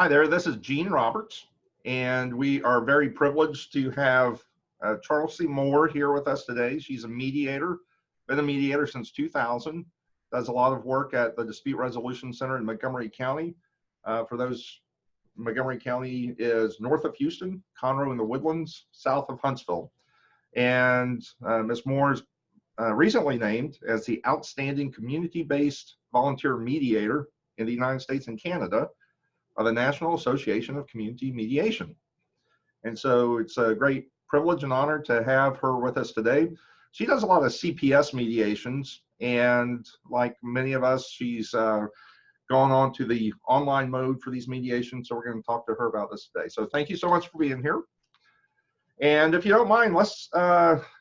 Hi there, this is Gene Roberts, and we are very privileged to have Charlsie Moore here with us today. She's a mediator, been a mediator since 2000, does a lot of work at the Dispute Resolution Center in Montgomery County. For those, Montgomery County is north of Houston, Conroe in the Woodlands, south of Huntsville. And Ms. Moore is recently named as the Outstanding Community-Based Volunteer Mediator in the United States and Canada of the National Association of Community Mediation. And so it's a great privilege and honor to have her with us today. She does a lot of CPS mediations, and like many of us, she's gone on to the online mode for these mediations, so we're going to talk to her about this today. So thank you so much for being here. And if you don't mind, let's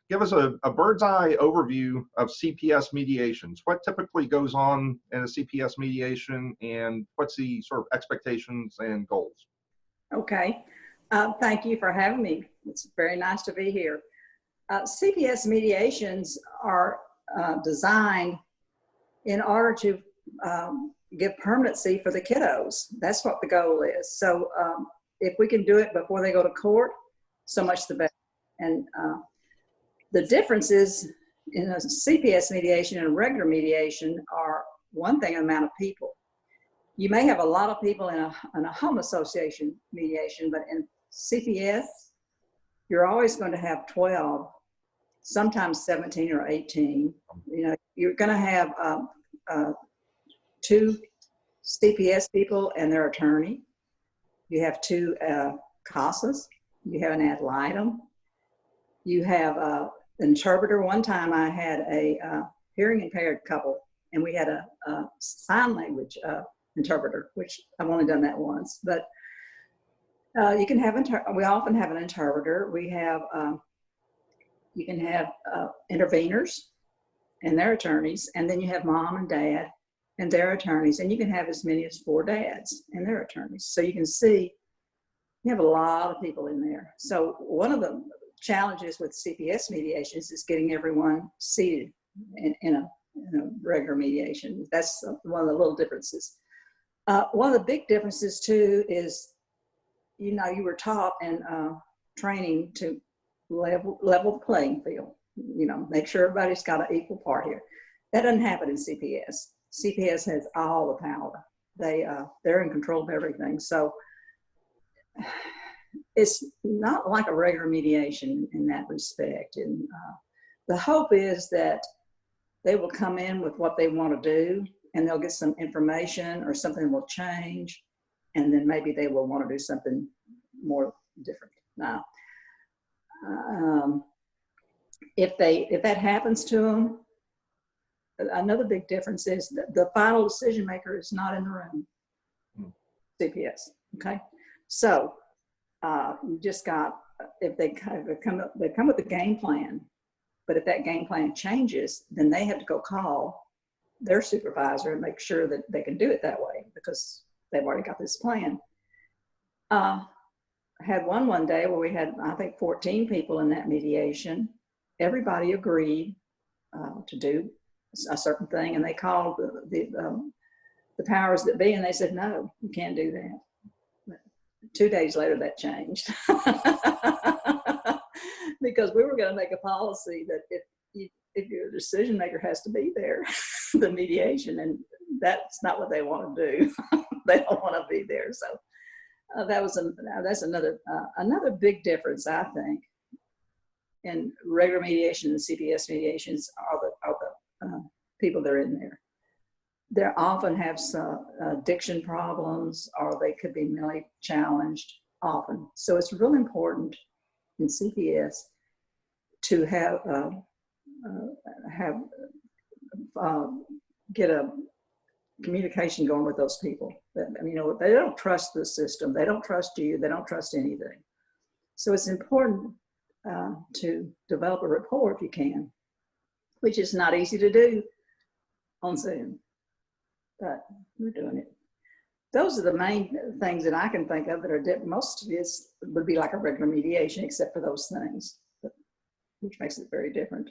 give us a bird's eye overview of CPS mediations. What typically goes on in a CPS mediation, and what's the sort of expectations and goals? Okay, thank you for having me. It's very nice to be here. CPS mediations are designed in order to give permanency for the kiddos. That's what the goal is. So if we can do it before they go to court, so much the better. And the differences in a CPS mediation and a regular mediation are, one thing, amount of people. You may have a lot of people in a home association mediation, but in CPS, you're always going to have 12, sometimes 17 or 18. You know, you're going to have 2 CPS people and their attorney. You have 2 CASAs. You have an ad litem. You have an interpreter. One time I had a hearing impaired couple, and we had a sign language interpreter, which I've only done that once. But you can have, we often have an interpreter. We have, you can have interveners and their attorneys, and then you have mom and dad and their attorneys, and you can have as many as 4 dads and their attorneys. So you can see you have a lot of people in there. So one of the challenges with CPS mediations is getting everyone seated in a regular mediation. That's one of the little differences. One of the big differences too is, you know, you were taught in training to level the playing field. You know, make sure everybody's got an equal part here. That doesn't happen in CPS. CPS has all the power. They're in control of everything. So it's not like a regular mediation in that respect. And the hope is that they will come in with what they want to do, and they'll get some information or something will change, and then maybe they will want to do something more different. Now, if that happens to them, another big difference is that the final decision maker is not in the room. CPS, okay? So you just got, if they come up with a game plan, but if that game plan changes, then they have to go call their supervisor and make sure that they can do it that way because they've already got this plan. I had one day where we had, I think, 14 people in that mediation. Everybody agreed to do a certain thing, and they called the powers that be, and they said, no, you can't do that. 2 days later, that changed because we were going to make a policy that if your decision maker has to be there, the mediation, and that's not what they want to do. They don't want to be there. So that's another big difference, I think, in regular mediation and CPS mediations are the people that are in there. They often have some addiction problems, or they could be mentally challenged often. So it's really important in CPS to get a communication going with those people. You know, they don't trust the system. They don't trust you. They don't trust anything. So it's important to develop a rapport if you can, which is not easy to do on Zoom. But we're doing it. Those are the main things that I can think of that are different. Most of it would be like a regular mediation, except for those things, which makes it very different.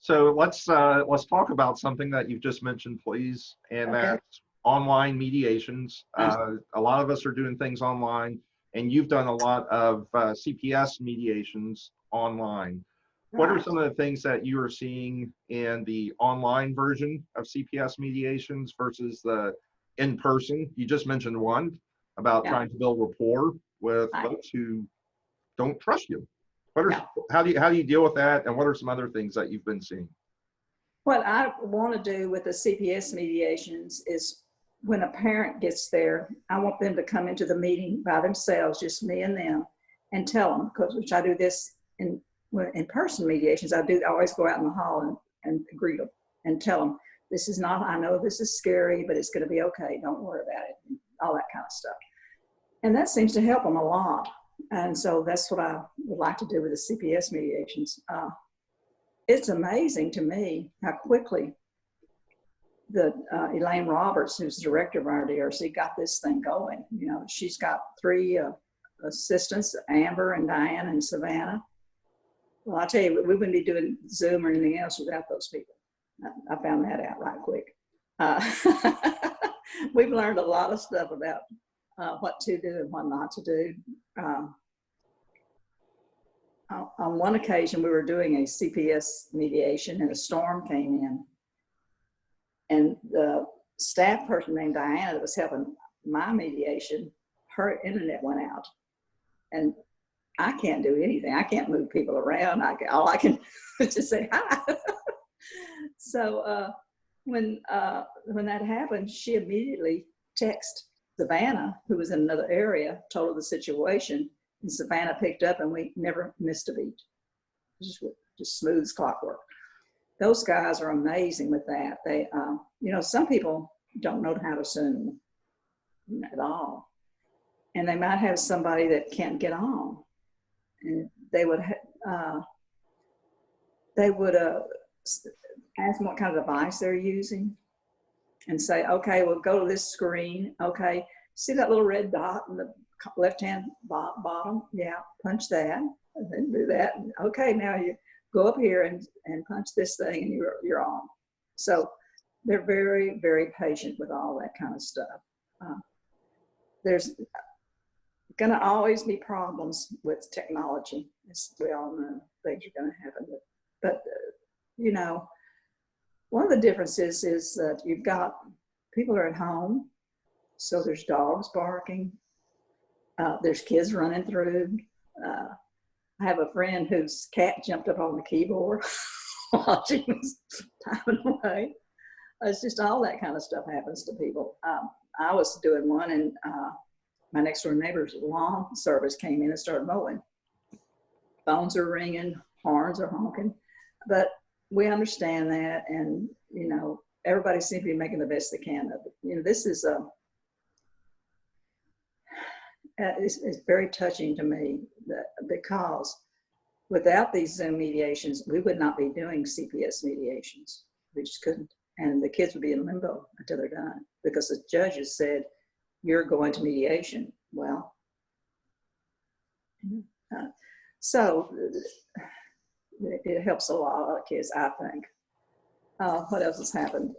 So let's talk about something that you've just mentioned, please, and Okay. that's Online Mediations. A lot of us are doing things online, and you've done a lot of CPS mediations online. What are Right. some of the things that you are seeing in the online version of CPS mediations versus the in-person? You just mentioned one about Yeah. trying to build rapport with Right. folks who don't trust you. Yeah. How do you deal with that, and what are some other things that you've been seeing? What I want to do with the CPS mediations is when a parent gets there, I want them to come into the meeting by themselves, just me and them, and tell them, because which I do this in person mediations, I always go out in the hall and greet them and tell them, this is not, I know this is scary, but it's going to be okay. Don't worry about it. All that kind of stuff. And that seems to help them a lot. And so that's what I would like to do with the CPS mediations. It's amazing to me how quickly Elaine Roberts, who's the director of our DRC, got this thing going. You know, she's got 3 assistants, Amber and Diane and Savannah. Well, I tell you, we wouldn't be doing Zoom or anything else without those people. I found that out right quick. We've learned a lot of stuff about what to do and what not to do. On one occasion, we were doing a CPS mediation and a storm came in. And the staff person named Diana that was helping my mediation, her internet went out. And I can't do anything. I can't move people around. All I can do is just say hi. So when that happened, she immediately texted Savannah, who was in another area, told her the situation, and Savannah picked up, and we never missed a beat. Just smooth as clockwork. Those guys are amazing with that. They, you know, some people don't know how to Zoom at all, and they might have somebody that can't get on. And they would ask them what kind of device they're using and say, okay, we'll go to this screen. Okay, see that little red dot in the left-hand bottom? Yeah, punch that and then do that. Okay, now you go up here and punch this thing and you're on. So they're very, very patient with all that kind of stuff. There's going to always be problems with technology. As we all know, things are going to happen. But you know, one of the differences is that you've got people are at home, so there's dogs barking, there's kids running through. I have a friend whose cat jumped up on the keyboard while she was typing away. It's just all that kind of stuff happens to people. I was doing one, and my next door neighbor's lawn service came in and started mowing. Phones are ringing, horns are honking, but we understand that, and you know, everybody seems to be making the best they can of it. You know, this is it's very touching to me because without these Zoom mediations, we would not be doing CPS mediations. We just couldn't, and the kids would be in limbo until they're done because the judges said, you're going to mediation. Well, so it helps a lot of kids, I think. What else has happened?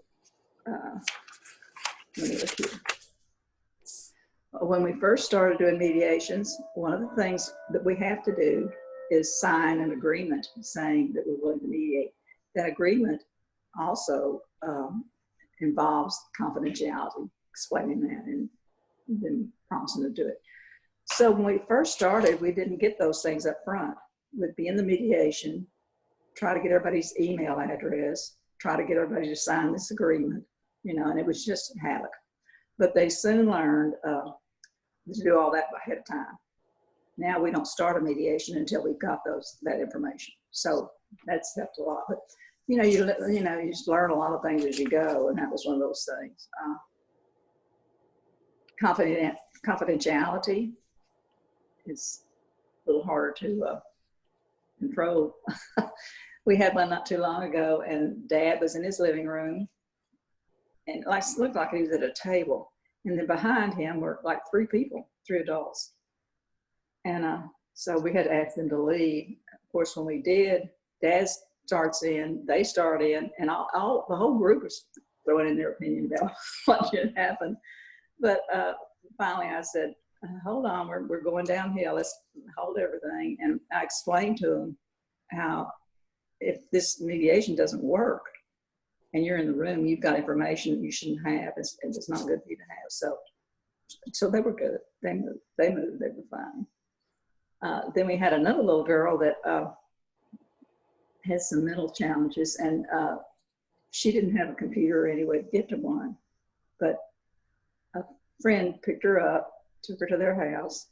Let me look here. When we first started doing mediations, one of the things that we have to do is sign an agreement saying that we're willing to mediate. That agreement also involves confidentiality, explaining that and then promising to do it. So when we first started, we didn't get those things up front. We'd be in the mediation, try to get everybody's email address, try to get everybody to sign this agreement, you know, and it was just havoc. But they soon learned to do all that ahead of time. Now we don't start a mediation until we've got that information. So that's helped a lot. But you just learn a lot of things as you go, and that was one of those things. Confidentiality is a little harder to control. We had one not too long ago, and Dad was in his living room, and it looked like he was at a table. And then behind him were like 3 people, 3 adults. And so we had to ask them to leave. Of course, when we did, Dad starts in, they start in, and the whole group is throwing in their opinion about what should happen. But finally I said, hold on, we're going downhill. Let's hold everything. And I explained to them how if this mediation doesn't work and you're in the room, you've got information you shouldn't have. It's not good for you to have. So they were good. They moved. They were fine. Then we had another little girl that had some mental challenges, and she didn't have a computer anyway to get to one. But a friend picked her up, took her to their house,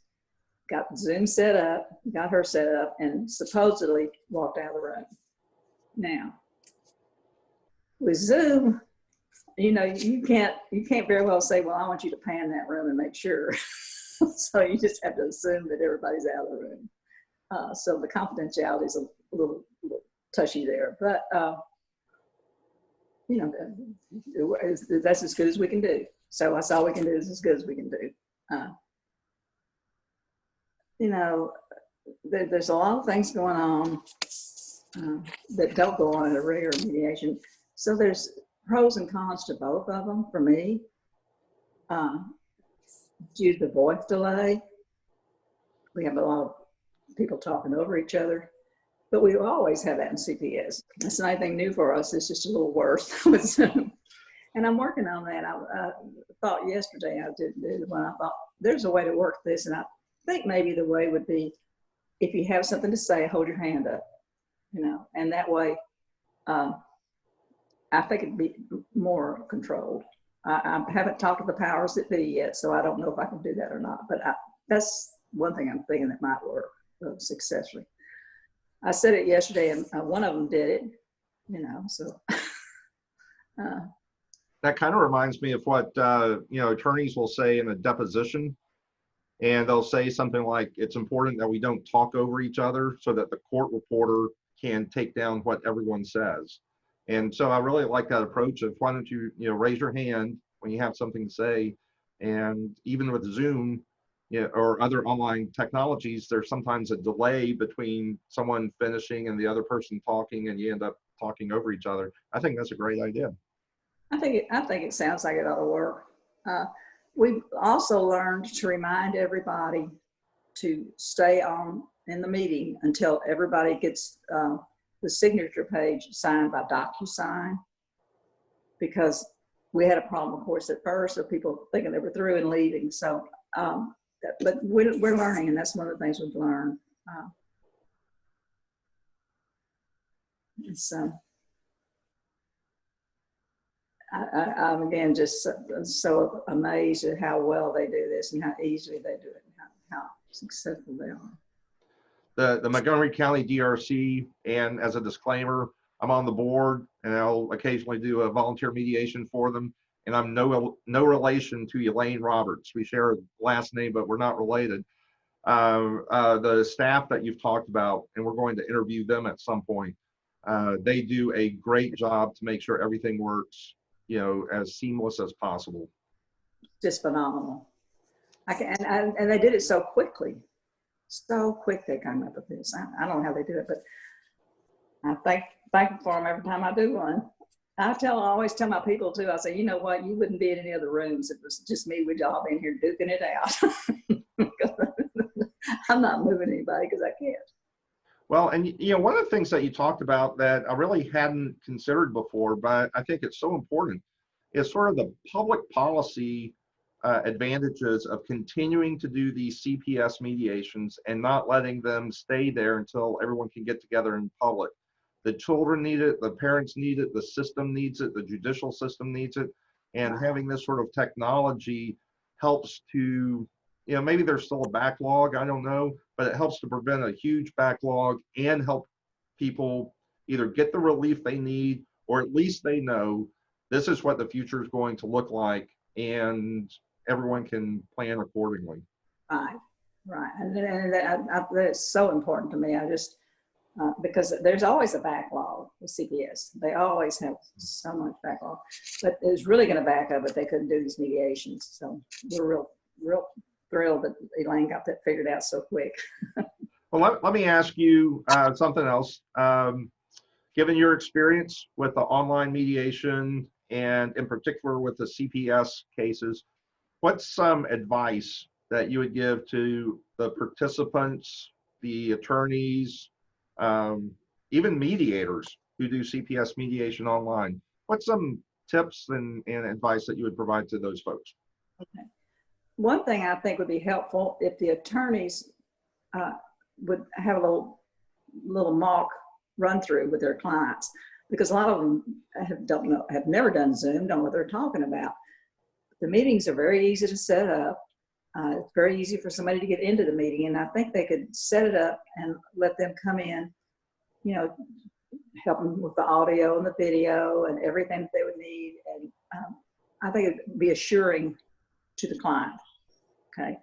got Zoom set up, got her set up, and supposedly walked out of the room. Now, with Zoom, you can't very well say, well, I want you to pan that room and make sure. So you just have to assume that everybody's out of the room. So the confidentiality is a little touchy there, but that's as good as we can do. So that's all we can do is as good as we can do. There's a lot of things going on that don't go on in a regular mediation. So there's pros and cons to both of them for me. Due to the voice delay, we have a lot of people talking over each other, but we always have that in CPS. It's not anything new for us. It's just a little worse with Zoom. And I'm working on that. I thought yesterday I didn't do when I thought there's a way to work this, and I think maybe the way would be if you have something to say, hold your hand up, and that way I think it'd be more controlled. I haven't talked to the powers that be yet, so I don't know if I can do that or not, but that's one thing I'm thinking that might work successfully. I said it yesterday, and one of them did it, so. That kind of reminds me of what, attorneys will say in a deposition, and they'll say something like, it's important that we don't talk over each other so that the court reporter can take down what everyone says. And so I really like that approach of why don't you, raise your hand when you have something to say. And even with Zoom, or other online technologies, there's sometimes a delay between someone finishing and the other person talking, and you end up talking over each other. I think that's a great idea. I think it sounds like it ought to work. We've also learned to remind everybody to stay on in the meeting until everybody gets the signature page signed by DocuSign, because we had a problem, of course, at first of people thinking they were through and leaving. So, but we're learning, and that's one of the things we've learned. So I'm again just so amazed at how well they do this and how easily they do it and how successful they are. The Montgomery County DRC, and as a disclaimer, I'm on the board, and I'll occasionally do a volunteer mediation for them. And I'm no relation to Elaine Roberts. We share a last name, but we're not related. The staff that you've talked about, and we're going to interview them at some point, they do a great job to make sure everything works, as seamless as possible. Just phenomenal. And they did it so quickly. So quick they came up with this. I don't know how they do it, but I thank for them every time I do one. I always tell my people too, I say, you know what, you wouldn't be in any other rooms. It was just me. We'd all be in here duking it out. I'm not moving anybody because I can't. Well, and one of the things that you talked about that I really hadn't considered before, but I think it's so important, is sort of the public policy advantages of continuing to do these CPS mediations and not letting them stay there until everyone can get together in public. The children need it, the parents need it, the system needs it, the judicial system needs it, and having this sort of technology helps to, maybe there's still a backlog, I don't know, but it helps to prevent a huge backlog and help people either get the relief they need, or at least they know this is what the future is going to look like, and everyone can plan accordingly. Right. And that's so important to me. I just, because there's always a backlog with CPS. They always have so much backlog, but it was really going to back up if they couldn't do these mediations. So we're real thrilled that Elaine got that figured out so quick. Well, let me ask you something else. Given your experience with the online mediation and in particular with the CPS cases, what's some advice that you would give to the participants, the attorneys, even mediators who do CPS mediation online? What's some tips and advice that you would provide to those folks? Okay. One thing I think would be helpful if the attorneys would have a little mock run through with their clients, because a lot of them have never done Zoom, don't know what they're talking about. The meetings are very easy to set up. It's very easy for somebody to get into the meeting, and I think they could set it up and let them come in, you know, help them with the audio and the video and everything that they would need. And I think it would be assuring to the client, okay?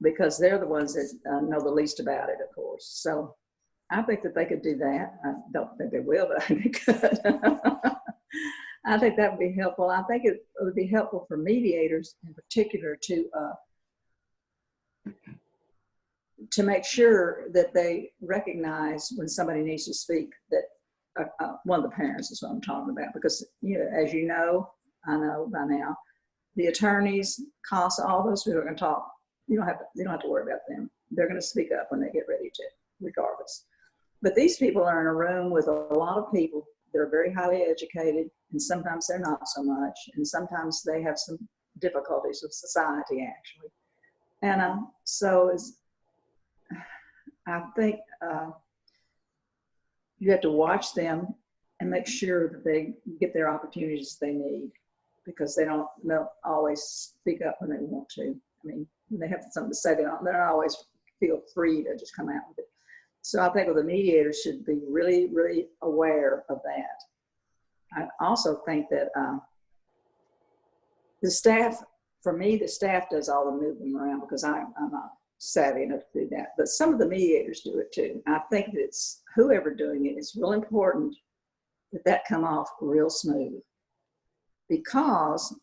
Because they're the ones that know the least about it, of course. So I think that they could do that. I don't think they will, but I think they could. I think that would be helpful. I think it would be helpful for mediators in particular to make sure that they recognize when somebody needs to speak, that one of the parents is what I'm talking about. Because, you know, as you know, I know by now, the attorneys, CASA, all those who are going to talk, you don't have to worry about them. They're going to speak up when they get ready to, regardless. But these people are in a room with a lot of people that are very highly educated, and sometimes they're not so much, and sometimes they have some difficulties with society, actually. And I think you have to watch them and make sure that they get their opportunities they need, because they'll always speak up when they want to. I mean, when they have something to say, they don't always feel free to just come out with it. So I think the mediators should be really, really aware of that. I also think that the staff, for me, the staff does all the moving around, because I'm not savvy enough to do that. But some of the mediators do it too. I think that it's whoever doing it, it's real important that come off real smooth, because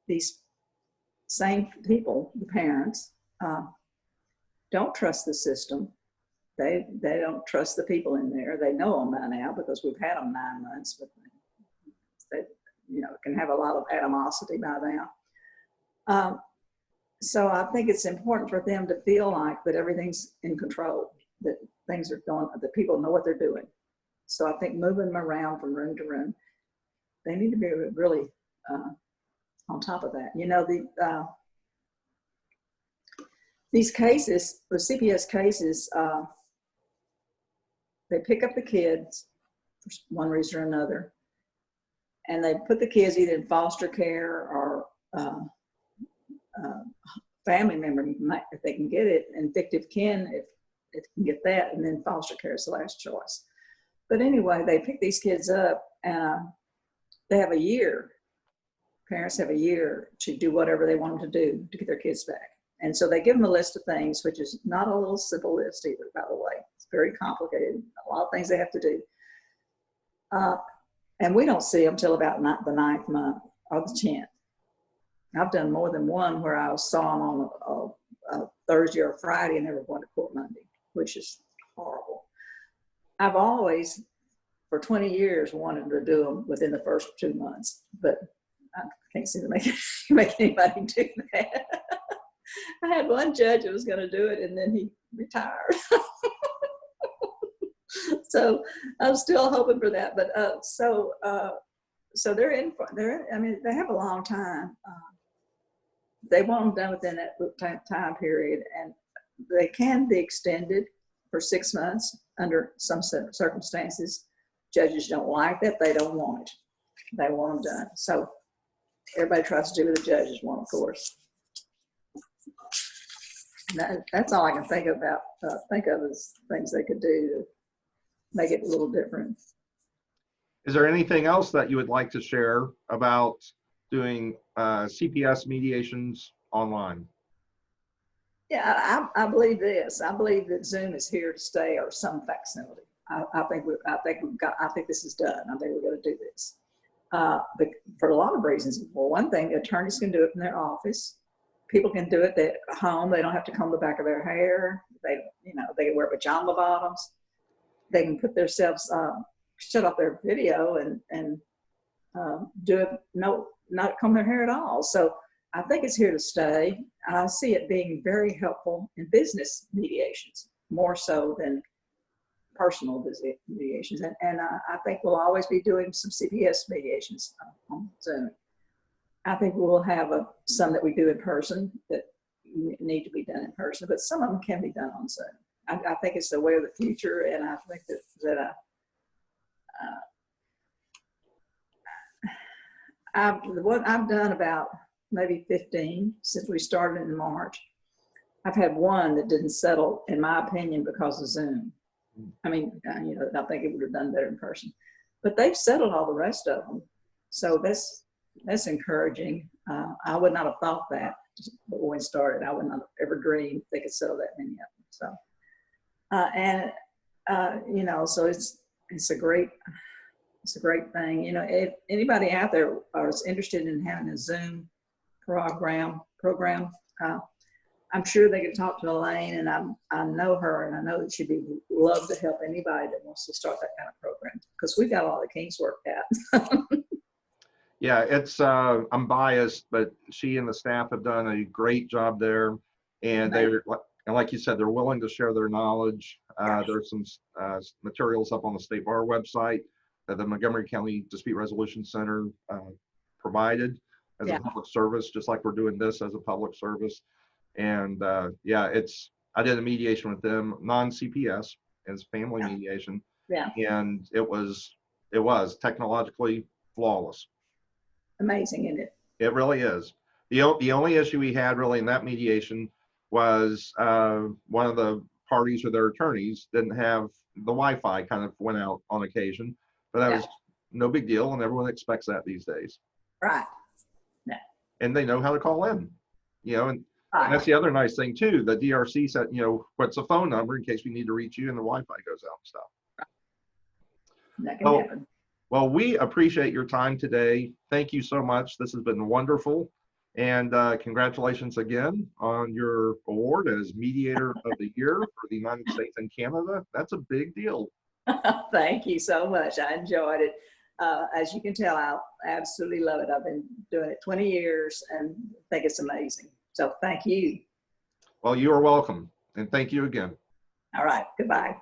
these same people, the parents, don't trust the system. They don't trust the people in there. They know them by now because we've had them 9 months, but they, you know, can have a lot of animosity by now. So I think it's important for them to feel like that everything's in control, that things are going, that people know what they're doing. So I think moving them around from room to room, they need to be really on top of that. You know, these cases, the CPS cases, they pick up the kids for one reason or another, and they put the kids either in foster care or family member, if they can get it, and fictive kin, if they can get that, and then foster care is the last choice. But anyway, they pick these kids up, and they have a year. Parents have a year to do whatever they want them to do to get their kids back. And so they give them a list of things, which is not a little simple list either, by the way. It's very complicated, a lot of things they have to do. And we don't see them till about the 9th month or the 10th. I've done more than one where I saw them on a Thursday or Friday and they were going to court Monday, which is horrible. I've always, for 20 years, wanted to do them within the first 2 months, but I can't seem to make anybody do that. I had one judge that was going to do it, and then he retired. So I'm still hoping for that. But so they're in. I mean, they have a long time. They want them done within that time period, and they can be extended for 6 months under some circumstances. Judges don't like that. They don't want it. They want them done. So everybody tries to do what the judges want, of course. That's all I can think of as things they could do to make it a little different. Is there anything else that you would like to share about doing CPS mediations online? Yeah, I believe this. I believe that Zoom is here to stay, or some facsimile. I think this is done. I think we're going to do this. But for a lot of reasons. For one thing, attorneys can do it from their office. People can do it at home. They don't have to comb the back of their hair. They can wear pajama bottoms. They can put themselves, shut off their video and do it, no, not comb their hair at all. So I think it's here to stay. I see it being very helpful in business mediations, more so than personal mediations. And I think we'll always be doing some CPS mediations on Zoom. I think we'll have some that we do in person that need to be done in person, but some of them can be done on Zoom. I think it's the way of the future, and I think what I've done about maybe 15 since we started in March. I've had one that didn't settle, in my opinion, because of Zoom. I mean, you know, I think it would have done better in person, but they've settled all the rest of them. So that's encouraging. I would not have thought that when we started. I would not have ever dreamed they could settle that many of them. So, you know, so it's a great thing. You know, if anybody out there is interested in having a Zoom program, I'm sure they can talk to Elaine, and I know her, and I know that she'd be love to help anybody that wants to start that kind of program, because we got all the kinks worked out. Yeah, it's I'm biased, but she and the staff have done a great job there, and they're, and like you said, they're willing to share their knowledge. There's some materials up on the State Bar website that the Montgomery County Dispute Resolution Center provided as a public service, just like we're doing this as a public service. And yeah, I did a mediation with them, non-CPS, as family mediation. Yeah. And it was technologically flawless. Amazing, isn't it? It really is. The only issue we had really in that mediation was one of the parties or their attorneys didn't have the Wi-Fi, kind of went out on occasion, but that was no big deal, and everyone expects that these days. Right. Yeah. And they know how to call in, you know, and that's the other nice thing too. The DRC said, you know, what's a phone number in case we need to reach you and the Wi-Fi goes out and stuff. That can happen. Well, we appreciate your time today. Thank you so much. This has been wonderful. And congratulations again on your award as Mediator of the Year for the United States and Canada. That's a big deal. Thank you so much. I enjoyed it. As you can tell, I absolutely love it. I've been doing it 20 years and think it's amazing. So thank you. Well, you are welcome. And thank you again. All right. Goodbye.